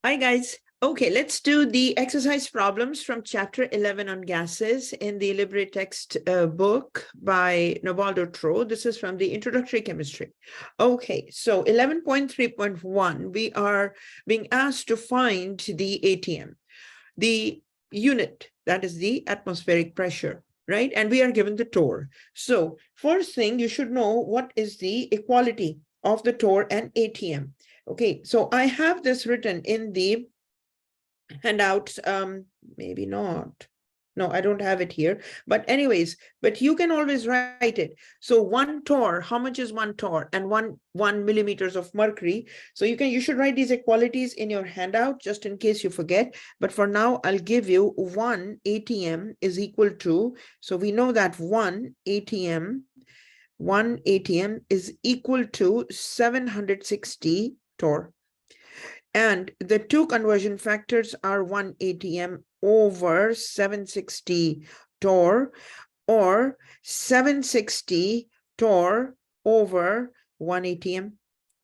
Hi, guys. Okay, let's do the exercise problems from chapter 11 on gases in the Libre text book by Novaldo Tro. This is from the Introductory Chemistry. Okay, so 11.3.1, we are being asked to find the ATM, the unit, that is the atmospheric pressure, right? And we are given the torr. So first thing, you should know what is the equality of the torr and ATM. Okay, so I have this written in the handouts, maybe not. No, I don't have it here. But anyways, but you can always write it. So 1 torr, how much is 1 torr? And 1 millimeters of mercury. So you should write these equalities in your handout just in case you forget. But for now, I'll give you 1 ATM is equal to, so we know that 1 ATM is equal to 760 torr. And the two conversion factors are 1 ATM over 760 torr, or 760 torr over 1 ATM,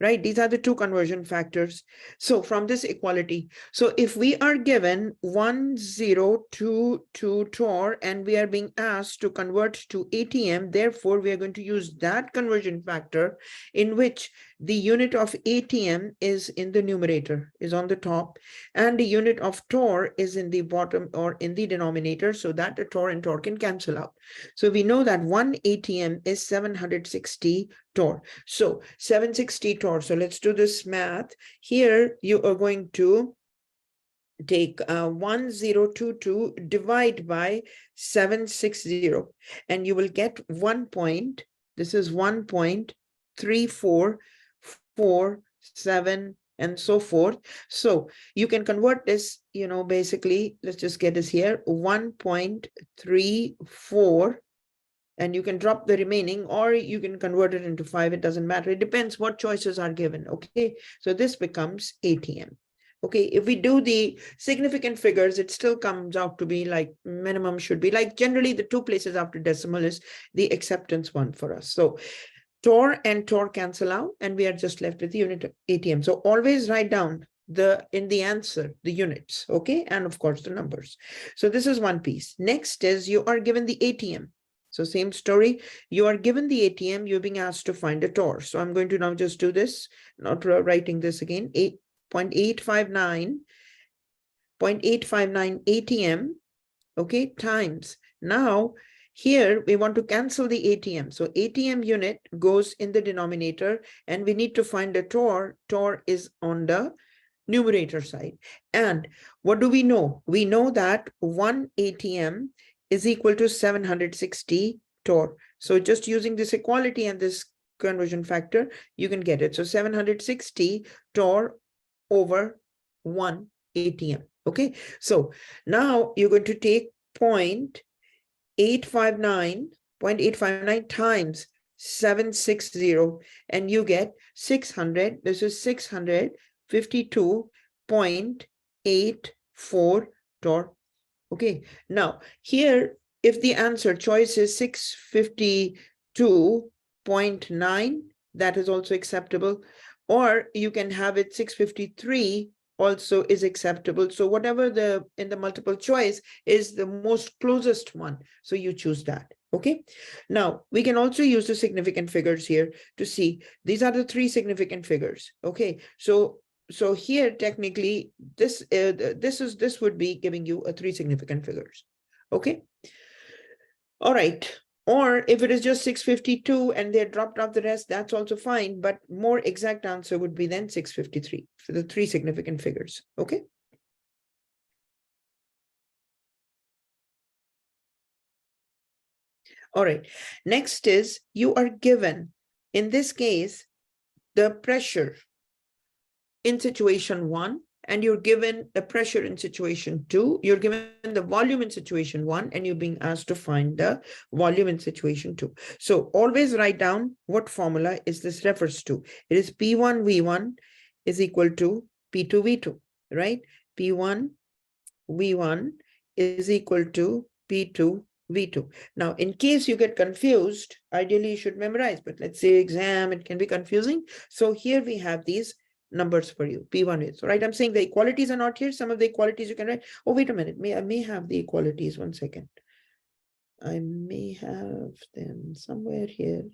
right? These are the two conversion factors. So from this equality, so if we are given 1022 torr and we are being asked to convert to ATM, therefore we are going to use that conversion factor in which the unit of ATM is in the numerator, is on the top, and the unit of torr is in the bottom or in the denominator, so that the torr and torr can cancel out. So we know that 1 ATM is 760 torr. So 760 torr. So let's do this math. Here you are going to take 1022 divide by 760, and you will get 1 point. This is 1.3447 and so forth. So you can convert this, basically, let's just get this here, 1.34, and you can drop the remaining, or you can convert it into 5. It doesn't matter. It depends what choices are given. Okay, so this becomes ATM. Okay, if we do the significant figures, it still comes out to be like minimum should be like generally the 2 places after decimal is the acceptance one for us. So torr and torr cancel out, and we are just left with the unit of ATM. So always write down in the answer the units, okay, and of course the numbers. So this is one piece. Next is you are given the ATM. So same story, you are given the ATM, you're being asked to find a torr. So I'm going to now just do this, not writing this again, 0.859 ATM, okay, times. Now, here we want to cancel the ATM. So ATM unit goes in the denominator, and we need to find a torr. Torr is on the numerator side. And what do we know? We know that 1 ATM is equal to 760 torr. So just using this equality and this conversion factor, you can get it. So 760 torr over 1 ATM. Okay, so now you're going to take 0.859 times 760, and you get 600. This is 652.84 torr. Okay, now here, if the answer choice is 652.9, that is also acceptable, or you can have it 653 also is acceptable. So whatever in the multiple choice is the most closest one, so you choose that. Okay, now we can also use the significant figures here to see these are the 3 significant figures. Okay, so here technically this would be giving you 3 significant figures. Okay, all right. Or if it is just 652 and they dropped off the rest, that's also fine. But more exact answer would be then 653 for the 3 significant figures. Okay. All right. Next is you are given, in this case, the pressure in situation 1, and you're given the pressure in situation 2, you're given the volume in situation 1, and you're being asked to find the volume in situation 2. So always write down what formula is this refers to. It is P1 V1 is equal to P2 V2, right? P1 V1 is equal to P2 V2. Now, in case you get confused, ideally you should memorize, but let's say exam, it can be confusing. So here we have these numbers for you. P1 is, right? I'm saying the equalities are not here. Some of the equalities you can write. Oh, wait a minute. I may have the equalities. 1 second. I may have them somewhere here.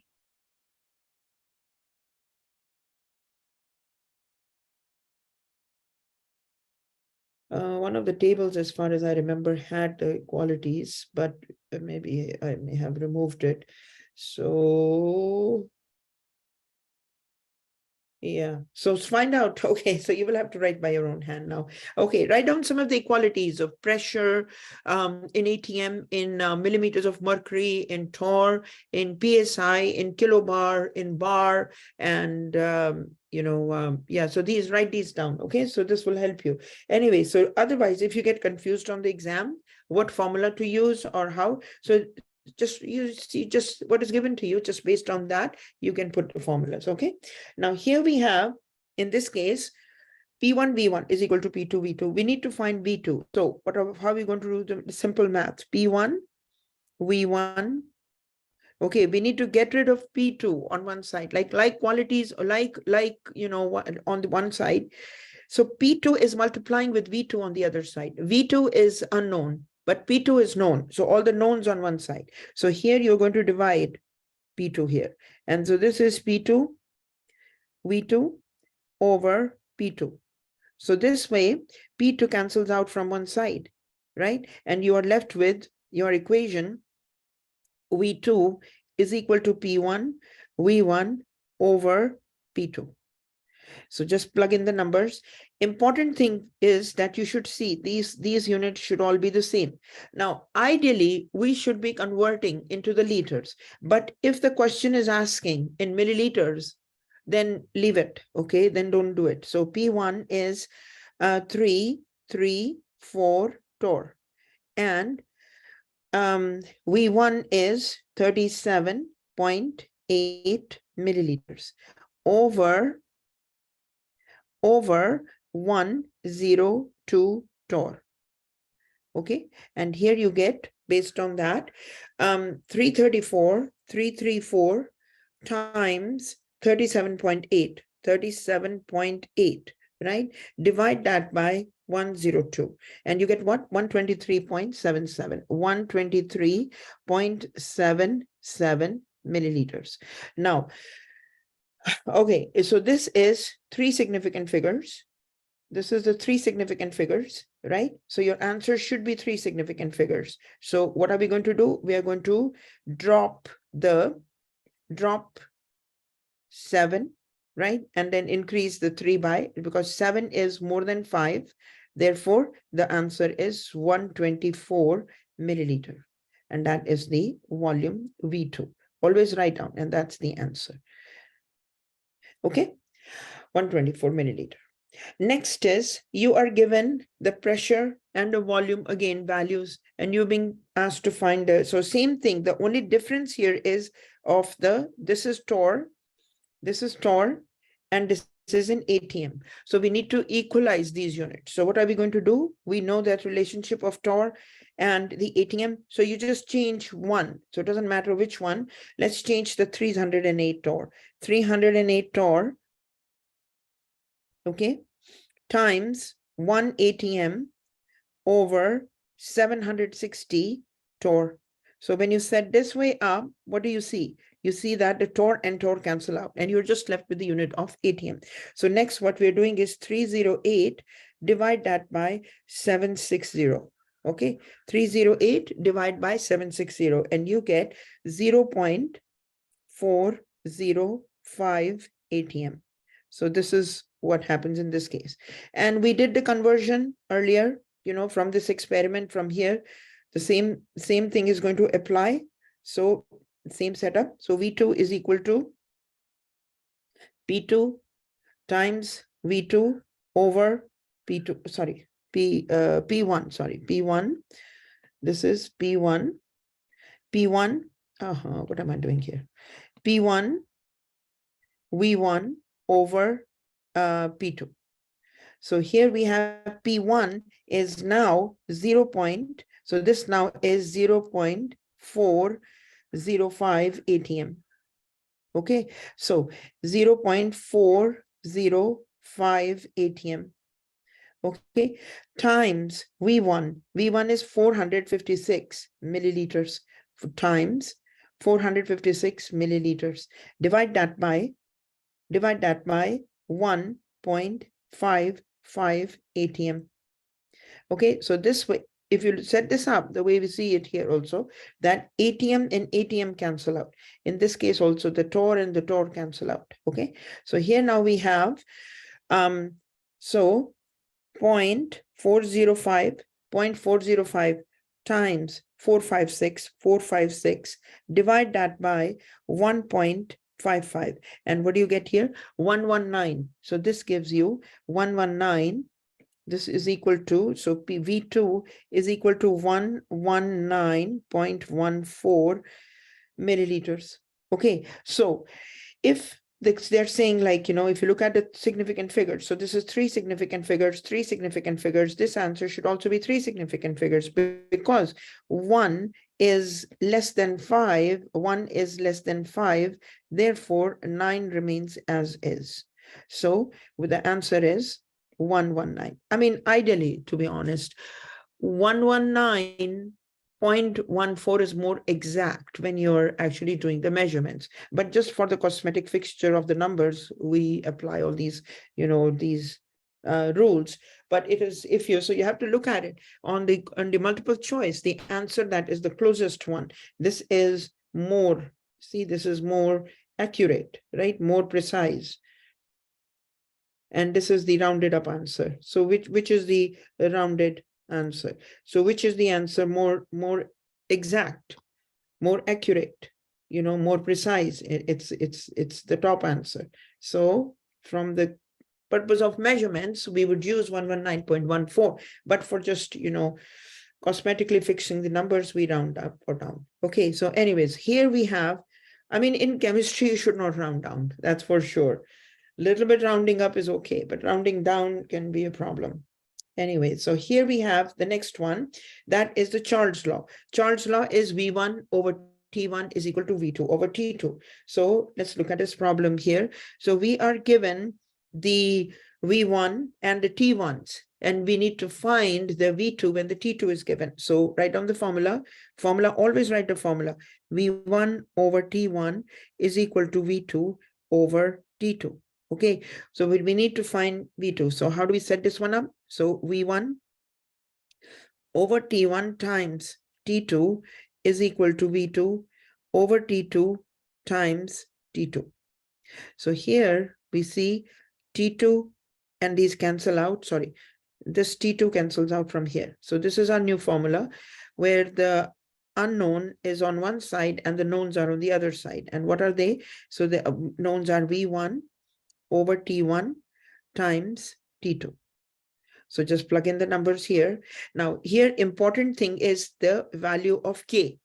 One of the tables, as far as I remember, had the equalities, but maybe I may have removed it. So yeah, so find out. Okay, so you will have to write by your own hand now. Okay, write down some of the equalities of pressure in ATM, in millimeters of mercury, in torr, in psi, in kilobar, in bar, and yeah, so write these down. Okay, so this will help you. Anyway, so otherwise, if you get confused on the exam, what formula to use or how, so just you see just what is given to you, just based on that you can put the formulas. Okay, now here we have, in this case, P1 V1 is equal to P2 V2. We need to find V2. So how are we going to do the simple math? P1 V1. Okay, we need to get rid of P2 on one side, like qualities, like on the one side. So P2 is multiplying with V2 on the other side. V2 is unknown, but P2 is known. So all the knowns on one side. So here you're going to divide P2 here. And so this is P2 V2 over P2. So this way, P2 cancels out from one side, right? And you are left with your equation, V2 is equal to P1 V1 over P2. So just plug in the numbers. Important thing is that you should see these units should all be the same. Now, ideally, we should be converting into the liters. But if the question is asking in milliliters, then leave it, okay? Then don't do it. So P1 is 334 torr. And V1 is 37.8 milliliters over 102 torr. Okay, and here you get, based on that, 334 times 37.8, right? Divide that by 102 and you get what? 123.77, 123.77 milliliters. Now, okay, so this is 3 significant figures. This is the 3 significant figures, right? So your answer should be 3 significant figures. So what are we going to do? We are going to drop 7, right? And then increase the 3 by, because 7 is more than 5. Therefore, the answer is 124 milliliter. And that is the volume V2. Always write down, and that's the answer. Okay, 124 milliliter. Next is, you are given the pressure and the volume, again, values, and you're being asked to find the, so same thing. The only difference here is this is torr, and this is in ATM. So we need to equalize these units. So what are we going to do? We know that relationship of torr and the ATM. So you just change one. So it doesn't matter which one. Let's change the 308 torr. 308 torr, okay, times 1 ATM over 760 torr. So when you set this way up, what do you see? You see that the torr and torr cancel out, and you're just left with the unit of ATM. So next, what we're doing is 308, divide that by 760. Okay, 308 divide by 760, and you get 0.405 ATM. So this is what happens in this case. And we did the conversion earlier, from this experiment from here. The same thing is going to apply. So same setup. So V2 is equal to P2 times V2 over P2, sorry, P1, sorry, P1. This is P1. What am I doing here? P1 V1 over P2. So here we have P1 is now 0. So this now is 0.405 ATM. Okay, so 0.405 atm. Okay, times V1. V1 is 456 milliliters times 456 milliliters. Divide that by 1.55 atm. Okay, so this way, if you set this up the way we see it here also, that ATM and ATM cancel out. In this case also, the TOR and the TOR cancel out. Okay, so here now we have, so 0.405 times 456, divide that by 1.55. And what do you get here? 119. So this gives you 119. This is equal to, so V2 is equal to 119.14 milliliters. Okay, so if they're saying, like, you know, if you look at the significant figures, so this is three significant figures, this answer should also be three significant figures, because 1 is less than 5, therefore 9 remains as is. So the answer is 119. I mean, ideally, to be honest, 119.14 is more exact when you're actually doing the measurements. But just for the cosmetic fixture of the numbers, we apply all these, you know, these rules. But it is iffy, so you have to look at it on the multiple choice, the answer that is the closest one. This is more, see, this is more accurate, right? More precise. And this is the rounded up answer. So which is the rounded answer? So which is the answer more exact, more accurate, you know, more precise? It's the top answer. So from the purpose of measurements, we would use 119.14, but for just, you know, cosmetically fixing the numbers, we round up or down. Okay, so anyways, here we have, I mean, in chemistry, you should not round down, that's for sure. Little bit rounding up is okay, but rounding down can be a problem. Anyway, so here we have the next one. That is the Charles law. Charles law is V1 over T1 is equal to V2 over T2. So let's look at this problem here. So we are given the V1 and the T1s, and we need to find the V2 when the T2 is given. So write down the formula. Always write the formula. V1 over T1 is equal to V2 over T2. Okay, so we need to find V2. So how do we set this one up? So V1 over T1 times T2 is equal to V2 over T2 times T2. So here we see T2 and these cancel out. Sorry, this T2 cancels out from here. So this is our new formula where the unknown is on one side and the knowns are on the other side. And what are they? So the knowns are V1 over T1 times T2. So just plug in the numbers here. Now here, important thing is the value of K.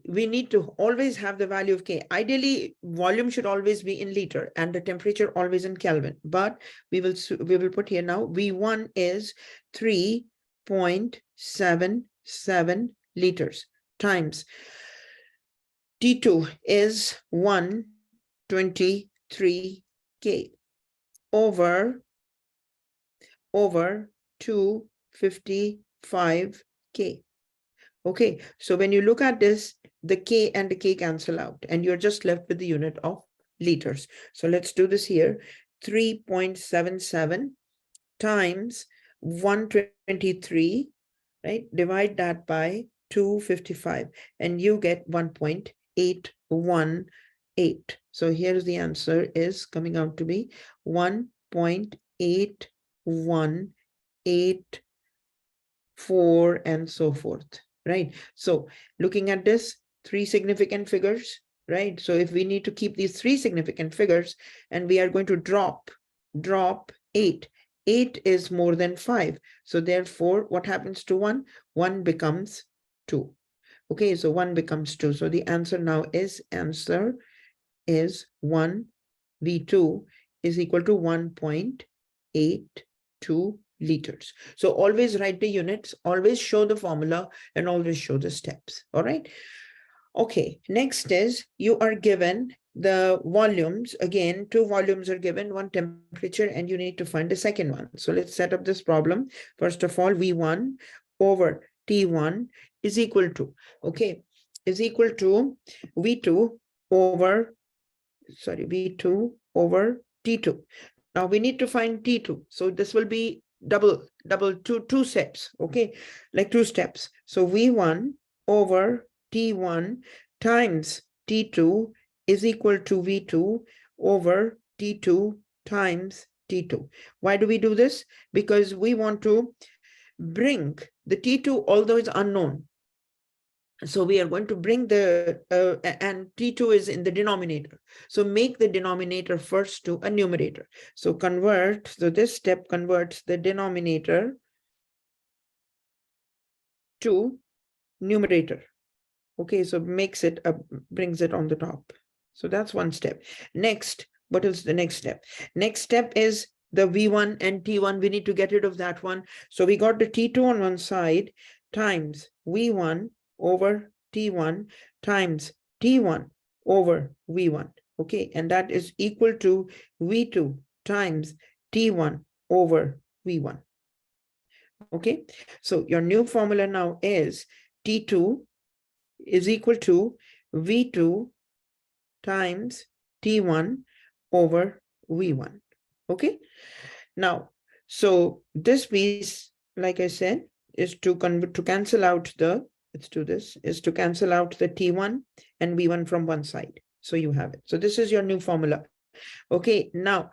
We need to always have the value of K. Ideally, volume should always be in liter and the temperature always in Kelvin. But we will put here now, V1 is 3.77 liters times T2 is 123 K over 255 K. Okay, so when you look at this, the K and the K cancel out and you're just left with the unit of liters. So let's do this here. 3.77 times 123, right? Divide that by 255 and you get 1.818. So here's the answer is coming out to be 1.8184 and so forth, right? So looking at this, three significant figures, right? So if we need to keep these three significant figures and we are going to drop 8. 8 is more than 5. So therefore, what happens to 1? 1 becomes 2. Okay, so 1 becomes 2. So the answer now is 1 V2 is equal to 1.82 liters. So always write the units, always show the formula, and always show the steps. All right. Okay, next is you are given the volumes, again, two volumes are given, one temperature, and you need to find the second one. So let's set up this problem. First of all, V1 over T1 is equal to, okay, is equal to V2 over, sorry, V2 over T2. Now we need to find T2. So this will be double two steps, okay, like two steps. So V1 over T1 times T2 is equal to V2 over T2 times T2. Why do we do this? Because we want to bring the T2, although it's unknown. So we are going to bring the, and T2 is in the denominator. So make the denominator first to a numerator. So convert, so this step converts the denominator to numerator. Okay, so makes it, brings it on the top. So that's one step. Next, what is the next step? Next step is the V1 and T1. We need to get rid of that one. So we got the T2 on one side times V1 over T1 times T1 over V1. Okay, and that is equal to V2 times T1 over V1. Okay, so your new formula now is T2 is equal to V2 times T1 over V1. Okay, now, so this piece, like I said, is to cancel out the, let's do this, is to cancel out the T1 and V1 from one side. So you have it. So this is your new formula. Okay, now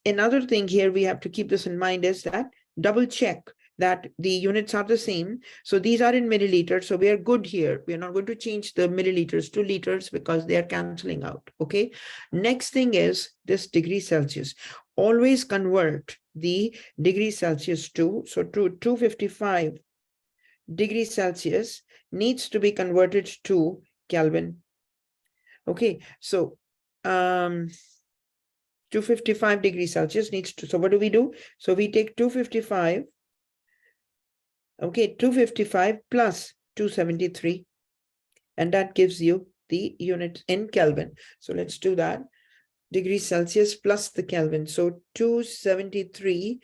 another thing here we have to keep this in mind is that double check that the units are the same. So these are in milliliters. So we are good here. We are not going to change the milliliters to liters because they are canceling out. Okay. Next thing is this degree Celsius. Always convert the degree Celsius to, so to 255 degrees Celsius needs to be converted to Kelvin. Okay. So 255 degrees Celsius needs to, so what do we do? So we take 255. Okay, 255 plus 273, and that gives you the unit in Kelvin. So let's do that. Degrees Celsius plus the Kelvin. So 273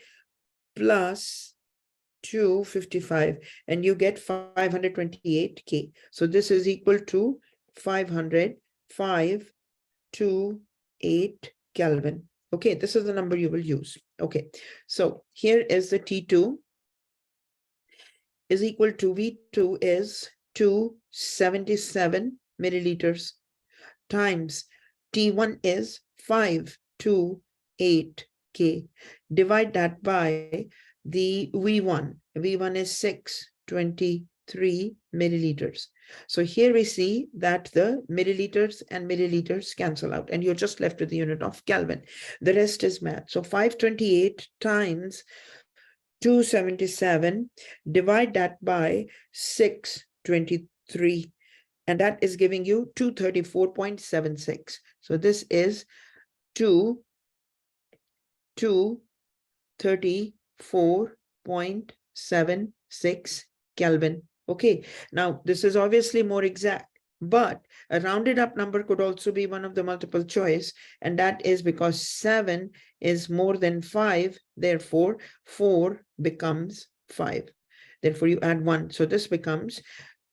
plus 255, and you get 528 K. So this is equal to 50528 Kelvin. Okay, this is the number you will use. Okay, so here is the T2 is equal to V2 is 277 milliliters times T1 is 528 K. Divide that by the V1. V1 is 623 milliliters. So here we see that the milliliters and milliliters cancel out, and you're just left with the unit of Kelvin. The rest is math. So 528 times 277, divide that by 623, and that is giving you 234.76. So this is 234.76 Kelvin. Okay, now this is obviously more exact, but a rounded up number could also be one of the multiple choice, and that is because 7 is more than 5, therefore 4 becomes 5. Therefore you add 1. So this becomes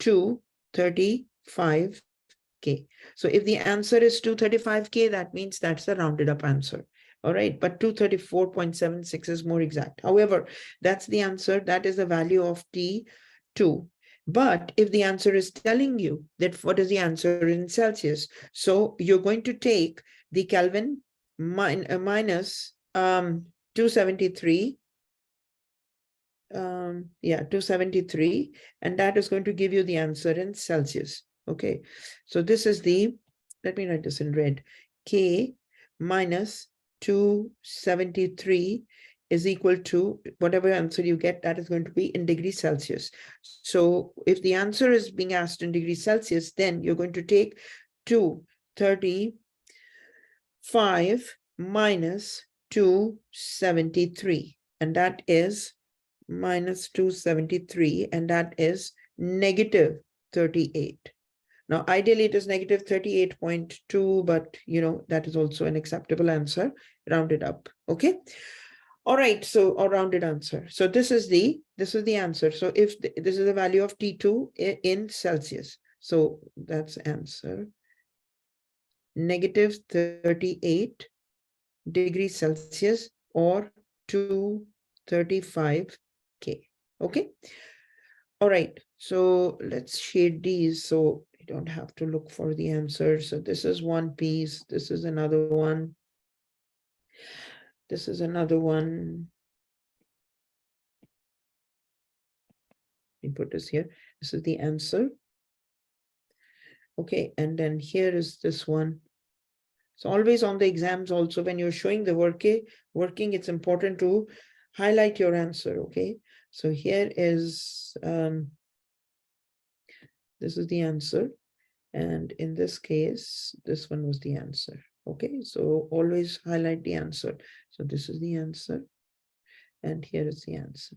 235K. So if the answer is 235K, that means that's the rounded up answer. All right, but 234.76 is more exact. However, that's the answer. That is the value of T2. But if the answer is telling you that what is the answer in Celsius, so you're going to take the Kelvin minus 273. 273, and that is going to give you the answer in Celsius. Okay, so this is the, let me write this in red, K minus 273 is equal to whatever answer you get, that is going to be in degrees Celsius. So if the answer is being asked in degrees Celsius, then you're going to take 235 minus 273, and that is minus 273, and that is negative 38. Now, ideally, it is negative 38.2, but that is also an acceptable answer, rounded up. Okay. All right, so a rounded answer. So this is the answer. So if this is the value of T2 in Celsius, so that's answer. Negative 38 degrees Celsius or 235 K. Okay. All right, so let's shade these so you don't have to look for the answer. So this is one piece, this is another one, this is another one. Let me put this here. This is the answer. Okay, and then here is this one. So always on the exams also, when you're showing the working, it's important to highlight your answer. Okay, so here is this is the answer, and in this case this one was the answer. Okay, so always highlight the answer. So this is the answer, and here is the answer.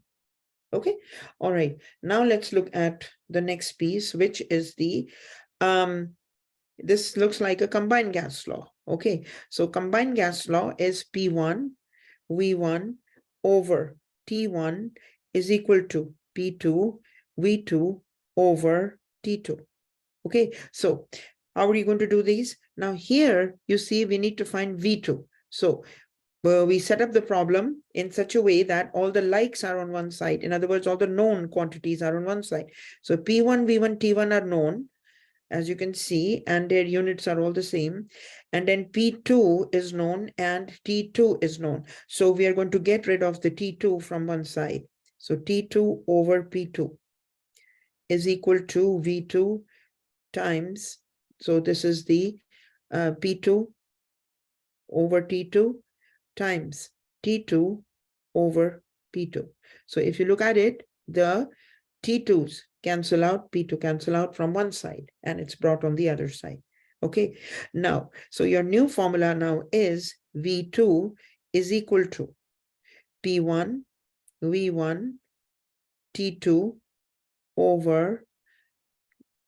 Okay, all right, now let's look at the next piece, which is the this looks like a combined gas law. Okay, so combined gas law is P1 V1 over T1 is equal to P2 V2 over T2. Okay, so how are you going to do these? Now here you see we need to find V2. So we set up the problem in such a way that all the likes are on one side. In other words, all the known quantities are on one side. So P1, V1, T1 are known, as you can see, and their units are all the same. And then P2 is known and T2 is known. So we are going to get rid of the T2 from one side. So T2 over P2 is equal to V2 times, so this is the P2 over T2 times T2 over P2. So if you look at it, the T2s cancel out, P2 cancel out from one side, and it's brought on the other side. Okay, now, so your new formula now is V2 is equal to P1 V1 T2 over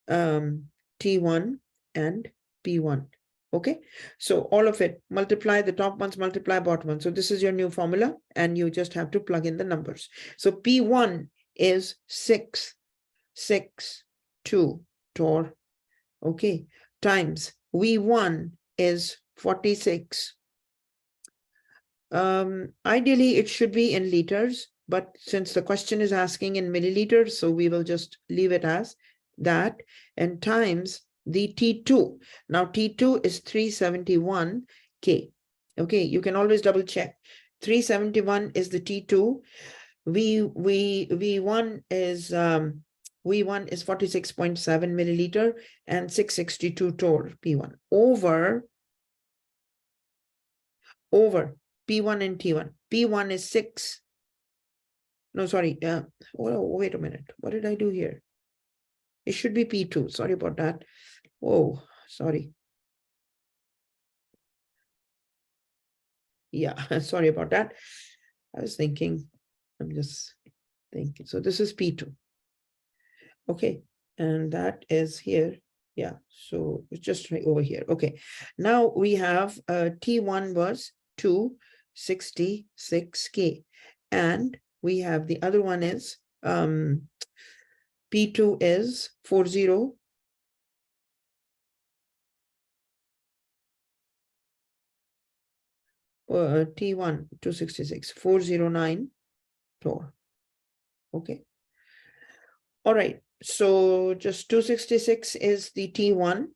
T1 and P1. Okay, so all of it, multiply the top ones, multiply bottom ones. So this is your new formula, and you just have to plug in the numbers. So P1 is 662 torr. Okay, times V1 is 46. Ideally it should be in liters, but since the question is asking in milliliters, so we will just leave it as that, and times the T2. Now T2 is 371 K. Okay, you can always double check. 371 is the T2. V1 is 46.7 milliliter and 662 torr P1 over P1 and T1. P1 is 6. No, sorry. Oh, wait a minute. What did I do here? It should be P2. Sorry about that. Oh, sorry. Yeah, sorry about that. I was thinking, I'm just thinking. So this is P2. Okay, and that is here. Yeah, so it's just right over here. Okay, now we have T1 was 266K, and we have the other one is P2 is 40. T1 266 409 torr. Okay, all right, so just 266 is the T1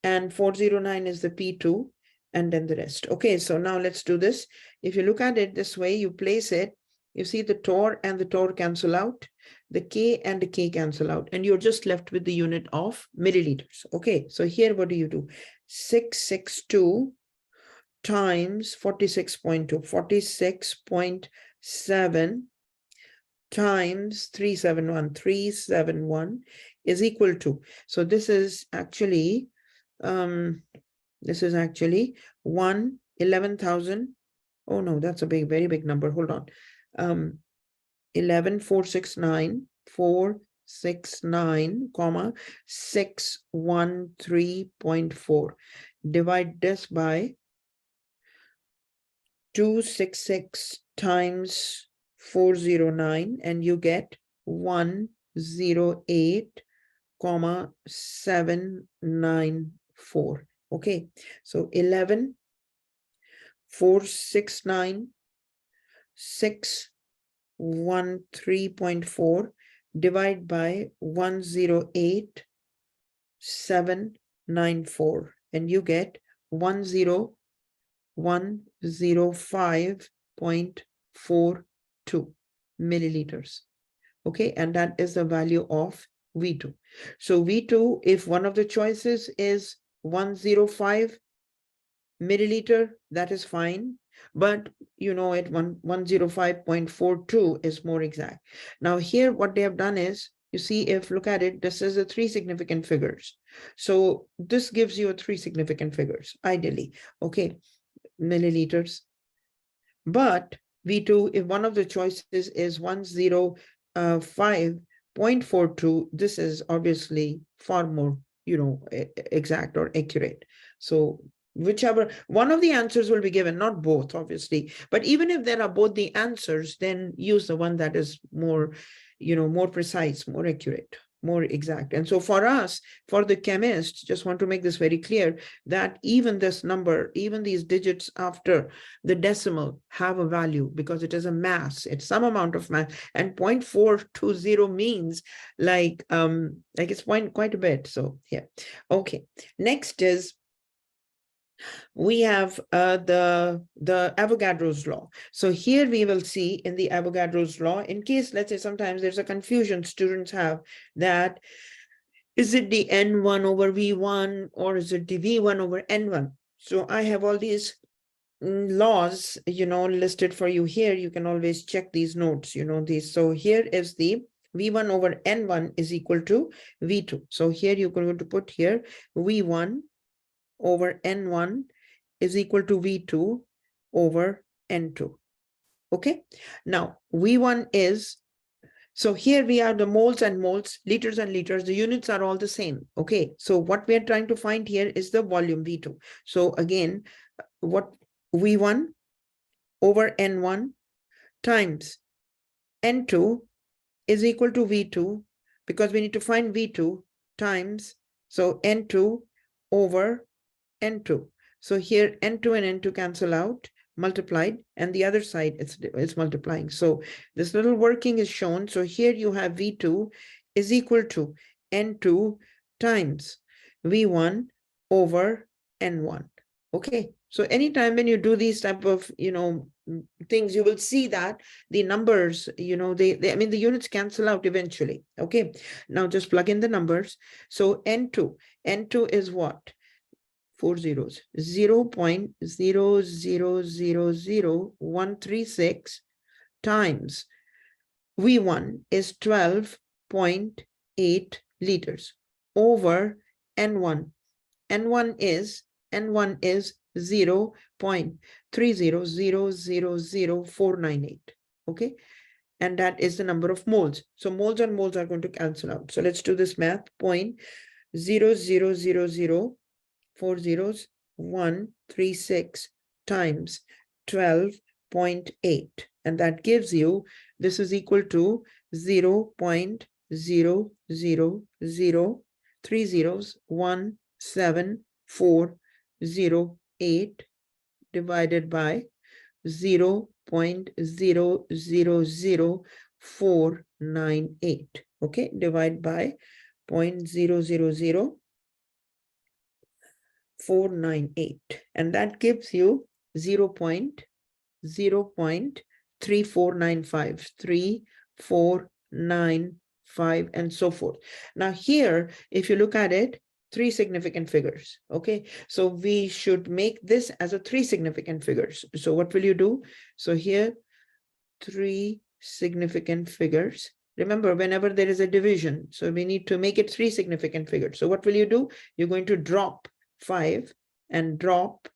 and 409 is the P2, and then the rest. Okay, so now let's do this. If you look at it this way, you place it, you see the torr and the torr cancel out, the K and the K cancel out, and you're just left with the unit of milliliters. Okay, so here what do? 662 times 46.2, 46.7 times 371 is equal to, so this is actually 11,000. Oh no, that's a very big number. Hold on. 11,469 469, comma 613.4. Divide this by 266 times 409 and you get 108, comma 794. Okay, so 11, 469, 613.4 divide by 108, 794 and you get 10105.42 milliliters. Okay, and that is the value of V2. So V2, if one of the choices is 105 milliliter, that is fine. But you know, at 105.42 is more exact. Now here, what they have done is, you see, if look at it, this is the three significant figures. So this gives you a three significant figures, ideally. Okay, milliliters. But V2, if one of the choices is 105.42, this is obviously far more, you know, exact or accurate. So whichever one of the answers will be given, not both, obviously. But even if there are both the answers, then use the one that is more, you know, more precise, more accurate, more exact. And so for us, for the chemists, just want to make this very clear that even this number, even these digits after the decimal have a value because it is a mass, it's some amount of mass, and 0.420 means like it's quite a bit. So here, okay, next is we have the Avogadro's law. So here we will see in the Avogadro's law, in case, let's say sometimes there's a confusion students have that, is it the N1 over V1 or is it the V1 over N1? So I have all these laws, you know, listed for you here. You can always check these notes, you know, these. So here is the V1 over N1 is equal to V2. So here you're going to put here V1 over N1 is equal to V2 over N2. Okay, now V1 is, so here we are the moles and moles, liters and liters, the units are all the same. Okay, so what we are trying to find here is the volume V2. So again, what V1 over N1 times N2 is equal to V2, because we need to find V2 times, so N2 over N2. So here N2 and N2 cancel out, multiplied, and the other side it's multiplying. So this little working is shown. So here you have V2 is equal to N2 times V1 over N1. Okay, so anytime when you do these type of, you know, things, you will see that the numbers, you know, I mean, the units cancel out eventually. Okay, now just plug in the numbers. So N2 is what? 4 zeros, 0.0000136 times V1 is 12.8 liters over N1. N1 is 0.3000498. Okay, and that is the number of moles. So moles and moles are going to cancel out. So let's do this math. 0.0000 4 zeros 136 times 12.8, and that gives you, this is equal to 0.00030174008 divided by 0.000498. Okay, divide by 0.000498, and that gives you 0.3495, 3495, and so forth. Now here, if you look at it, three significant figures. Okay, so we should make this as a three significant figures. So what will you do? So here, three significant figures. Remember, whenever there is a division, so we need to make it three significant figures. So what will you do? You're going to drop 5 and drop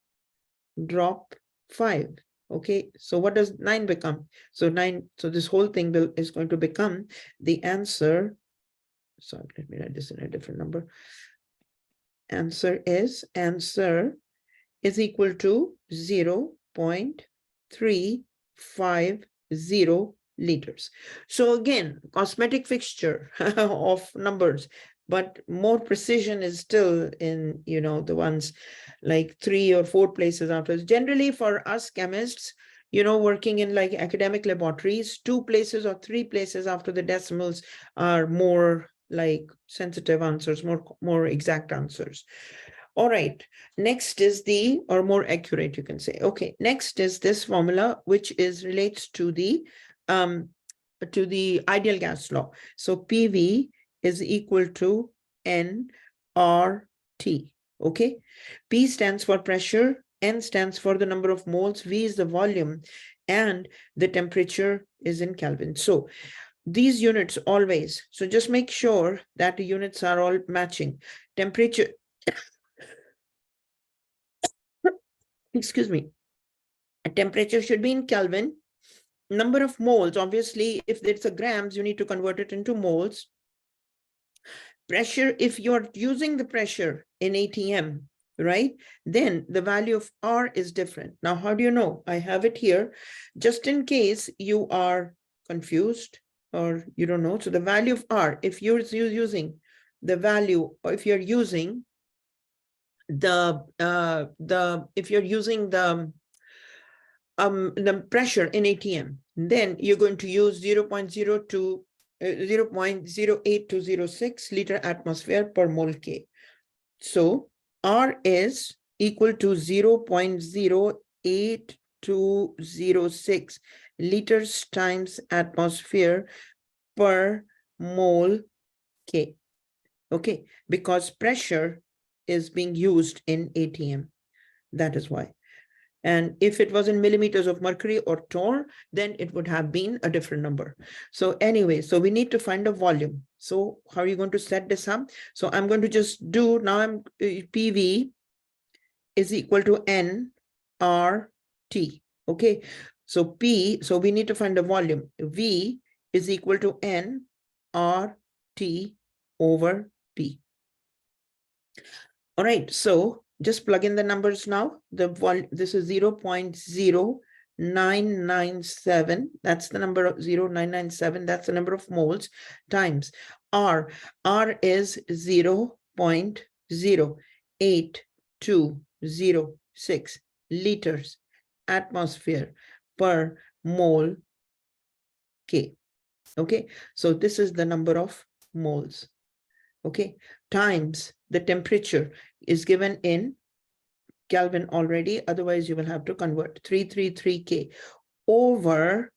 5. Okay, so what does 9 become? So 9, so this whole thing is going to become, the answer sorry, let me write this in a different number. Answer is equal to 0.350 liters. So again, cosmetic fixture of numbers, but more precision is still in, you know, the ones like 3 or 4 places after. Generally for us chemists, you know, working in like academic laboratories, 2 places or 3 places after the decimals are more like sensitive answers, more exact answers. All right, next is the, or more accurate, you can say. Okay, next is this formula, which is relates to the ideal gas law. So PV is equal to nRT. Okay, P stands for pressure, N stands for the number of moles, V is the volume, and the temperature is in Kelvin. So these units always, so just make sure that the units are all matching. Temperature, excuse me, temperature should be in Kelvin. Number of moles, obviously, if it's a grams, you need to convert it into moles. Pressure, if you're using the pressure in ATM, right, then the value of R is different. Now, how do you know? I have it here, just in case you are confused or you don't know. So the value of R, if you're using the value, or if you're using the pressure in ATM, then you're going to use 0.08206 liter atmosphere per mole K. So R is equal to 0.08206 liters times atmosphere per mole K. Okay, because pressure is being used in ATM. That is why. And if it was in millimeters of mercury or torr, then it would have been a different number. So anyway, so we need to find a volume. So how are you going to set this up? So I'm going to just do, now PV is equal to nRT. Okay, so P, so we need to find the volume. V is equal to nRT over P. All right, so just plug in the numbers now. This is 0.0997. That's the number of 0.997. That's the number of moles times R. R is 0.08206 liters atmosphere per mole K. Okay, so this is the number of moles. Okay, times the temperature is given in Kelvin already, otherwise you will have to convert 333 K over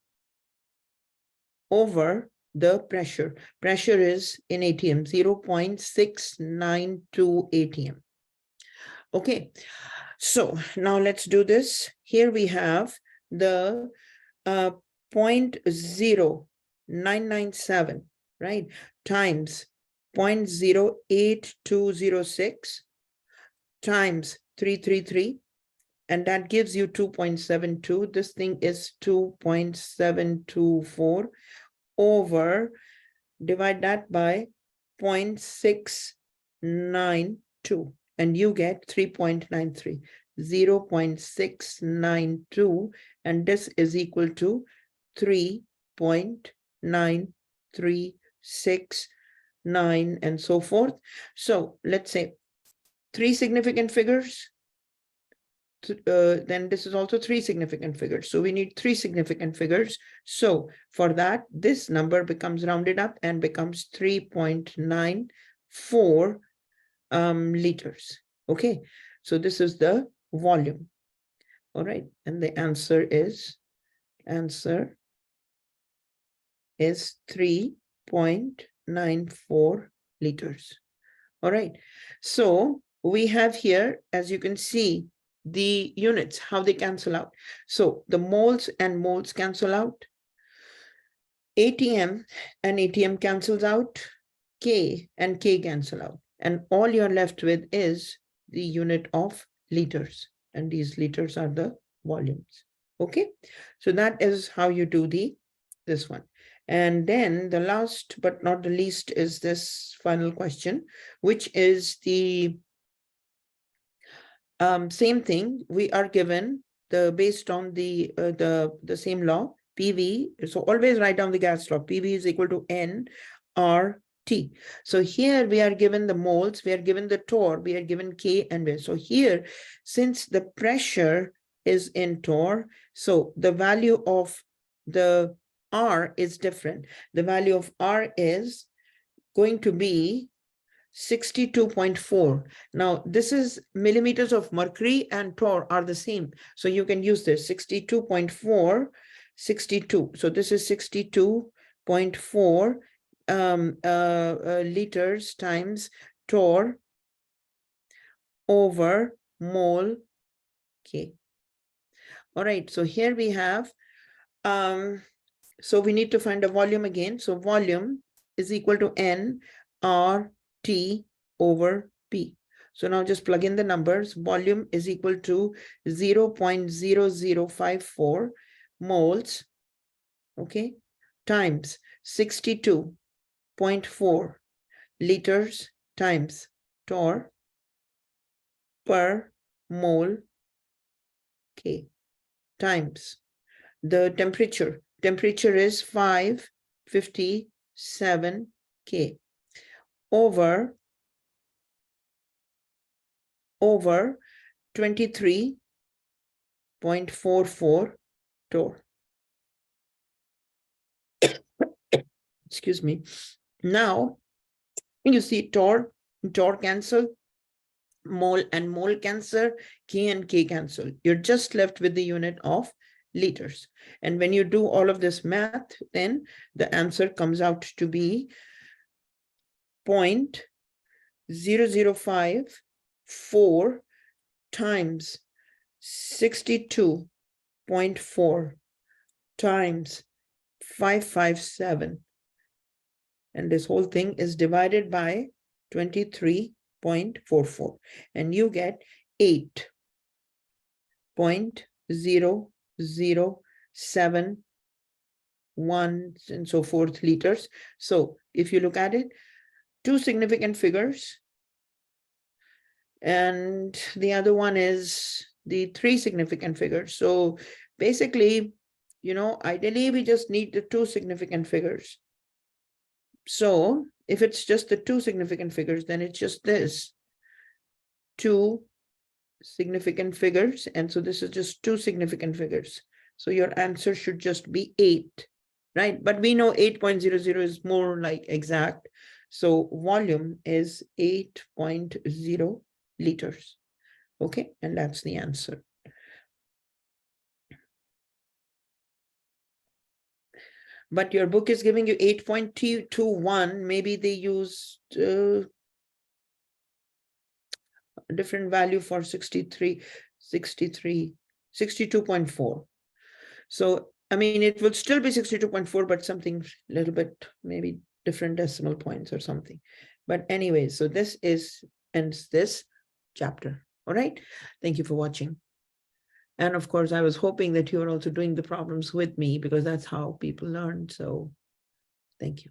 the pressure. Pressure is in ATM 0.692 ATM. Okay, so now let's do this. Here we have the 0.0997, right, times 0.08206 times 333, and that gives you 2.72. This thing is 2.724 over, divide that by 0.692, and you get 3.93, 0.692, and this is equal to 3.936 9 and so forth. So let's say 3 significant figures, then this is also 3 significant figures. So we need 3 significant figures. So for that, this number becomes rounded up and becomes 3.94 liters. Okay, so this is the volume. All right, and the answer is 3.94 liters. All right, so we have here, as you can see, the units, how they cancel out. So the moles and moles cancel out. ATM and ATM cancels out. K and K cancel out. And all you're left with is the unit of liters. And these liters are the volumes. Okay, so that is how you do this one. And then the last but not the least is this final question, which is the same thing. We are given based on the same law, PV. So always write down the gas law. PV is equal to N R T. So here we are given the moles, we are given the torr, we are given K and V. So here, since the pressure is in torr, so the value of the R is different. The value of R is going to be 62.4. Now, this is millimeters of mercury and torr are the same. So you can use this 62.4, 62. So this is 62.4 liters times torr over mole K. All right, so here we have, so we need to find a volume again. So volume is equal to N R T over P. So now just plug in the numbers. Volume is equal to 0.0054 moles, okay, times 62.4 liters times torr per mole K times the temperature. Temperature is 557 K over 23.44 torr. Excuse me. Now you see torr cancel, mole and mole cancel, K and K cancel. You're just left with the unit of liters. And when you do all of this math, then the answer comes out to be 0.0054 times 62.4 times 557. And this whole thing is divided by 23.44. And you get 8.0071 and so forth liters. So if you look at it, two significant figures, and the other one is the three significant figures. So basically, you know, ideally we just need the two significant figures. So if it's just the two significant figures, then it's just this, two significant figures. And so this is just two significant figures. So your answer should just be 8, right? But we know 8.00 is more like exact. So volume is 8.0 liters. Okay, and that's the answer. But your book is giving you 8.221. Maybe they used a different value for 62.4. So, I mean, it will still be 62.4, but something a little bit, maybe different decimal points or something. But anyway, so this ends this chapter. All right. Thank you for watching. And of course, I was hoping that you are also doing the problems with me, because that's how people learn. So thank you.